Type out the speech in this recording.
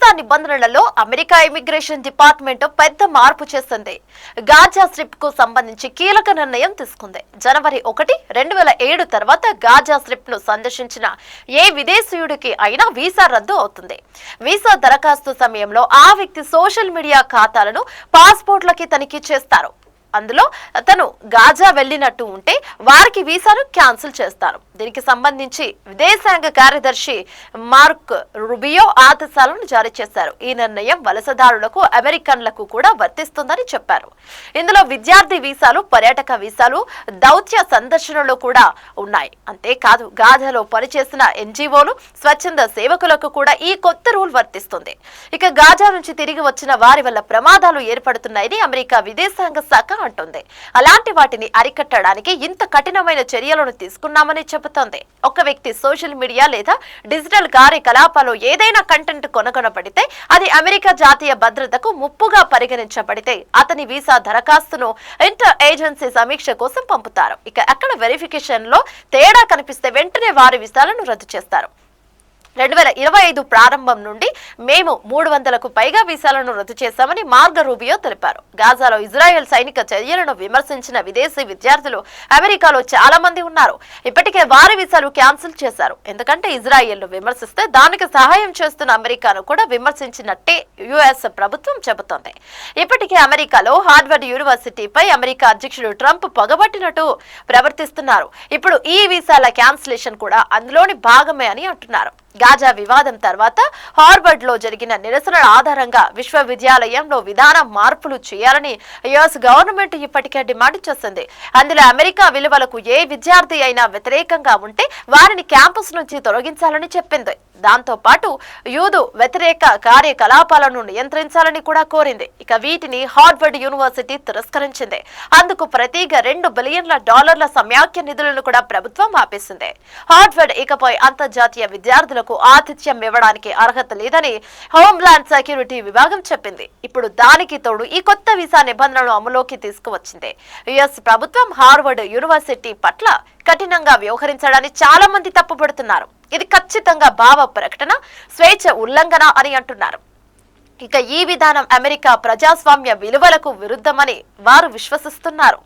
Visa నిబంధనలలో America immigration department పెద్ద మార్పు చేసింది. గాజా స్ట్రిప్ కు సంబంధించి కీలక నిర్ణయం తీసుకుంది. జనవరి 1, 2007 తర్వాత గాజా స్ట్రిప్ ను సందర్శించిన ఏ విదేశీయుడికి అయినా వీసా రద్దు అవుతుంది. వీసా దరఖాస్తు సమయంలో ఆ వ్యక్తి సోషల్ మీడియా ఖాతాలను, పాస్పోర్ట్లకి తనిఖీ చేస్తారు. అందులో అతను గాజా వెళ్లినట్టు ఉంటే వారికి వీసాను క్యాన్సిల్ చేస్తారు. దీనికి సంబంధించి విదేశాంగ కార్యదర్శి మార్క్ రుబియో ఆదేశాలను జారీ చేశారు. ఈ నిర్ణయం వలసదారులకు, అమెరికన్లకు కూడా వర్తిస్తుందని చెప్పారు. ఇందులో విద్యార్థి వీసాలు, పర్యాటక వీసాలు, దౌత్య సందర్శనలు కూడా ఉన్నాయి. అంతేకాదు గాజాలో పనిచేసిన ఎన్జీఓలు, స్వచ్ఛంద సేవకులకు కూడా ఈ కొత్త రూల్ వర్తిస్తుంది. ఇక గాజా నుంచి తిరిగి వచ్చిన వారి వల్ల ప్రమాదాలు ఏర్పడుతున్నాయని అమెరికా విదేశాంగ శాఖ అంటుంది. అలాంటి వాటిని అరికట్టడానికి ఇంత కఠినమైన చర్యలను తీసుకున్నామని చెబుతోంది. ఒక వ్యక్తి సోషల్ మీడియా లేదా డిజిటల్ కార్యకలాపాల్లో ఏదైనా కంటెంట్ కొనగొనబడితే అది అమెరికా జాతీయ భద్రతకు ముప్పుగా పరిగణించబడితే అతని వీసా దరఖాస్తును ఇంటర్ ఏజెన్సీ సమీక్ష కోసం పంపుతారు. ఇక అక్కడ వెరిఫికేషన్ లో తేడా కనిపిస్తే వెంటనే వారి వీసాలను రద్దు చేస్తారు. 2025 ప్రారంభం నుండి మేము 300కు పైగా వీసాలను రద్దు చేశామని మార్గ రూబియో తెలిపారు. గాజాలో ఇజ్రాయెల్ సైనిక చర్యలను విమర్శించిన విదేశీ విద్యార్థులు అమెరికాలో చాలా మంది ఉన్నారు. ఇప్పటికే వారి వీసాలు క్యాన్సిల్ చేశారు. ఎందుకంటే ఇజ్రాయెల్ను విమర్శిస్తే దానికి సహాయం చేస్తున్న అమెరికాను కూడా విమర్శించినట్టే యుఎస్ ప్రభుత్వం చెబుతోంది. ఇప్పటికే అమెరికాలో హార్వర్డ్ యూనివర్సిటీపై అమెరికా అధ్యక్షుడు ట్రంప్ పగబట్టినట్టు ప్రవర్తిస్తున్నారు. ఇప్పుడు ఈ వీసాల క్యాన్సిలేషన్ కూడా అందులోని భాగమే అని అంటున్నారు. గాజా వివాదం తర్వాత హార్వర్డ్ లో జరిగిన నిరసనల ఆధారంగా విశ్వవిద్యాలయంలో విధాన మార్పులు చేయాలని యుఎస్ గవర్నమెంట్ ఇప్పటికే డిమాండ్ చేసింది. అందులో అమెరికా విలువలకు ఏ విద్యార్థి అయినా వ్యతిరేకంగా ఉంటే వారిని క్యాంపస్ నుంచి తొలగించాలని చెప్పింది. దాంతో పాటు యూదు వ్యతిరేక కార్యకలాపాలను నియంత్రించాలని కూడా కోరింది. ఇక వీటిని హార్వర్డ్ యూనివర్సిటీ తిరస్కరించింది. అందుకు ప్రతిగా $2 బిలియన్ల సమాఖ్య నిధులను కూడా ప్రభుత్వం ఆపేసింది. హార్వర్డ్ ఇకపై అంతర్జాతీయ విద్యార్థులకు ఆతిథ్యం ఇవ్వడానికి అర్హత లేదని హోంల్యాండ్ సెక్యూరిటీ విభాగం చెప్పింది. ఇప్పుడు దానికి తోడు ఈ కొత్త వీసా నిబంధనలు అమలులోకి తీసుకువచ్చింది. యుఎస్ ప్రభుత్వం హార్వర్డ్ యూనివర్సిటీ పట్ల కఠినంగా వ్యవహరించడాన్ని చాలా మంది తప్పుపడుతున్నారు. ఇది ఖచ్చితంగా భావ ప్రకటన స్వేచ్ఛ ఉల్లంఘన అని అంటున్నారు. ఇక ఈ విధానం అమెరికా ప్రజాస్వామ్య విలువలకు విరుద్ధమని వారు విశ్వసిస్తున్నారు.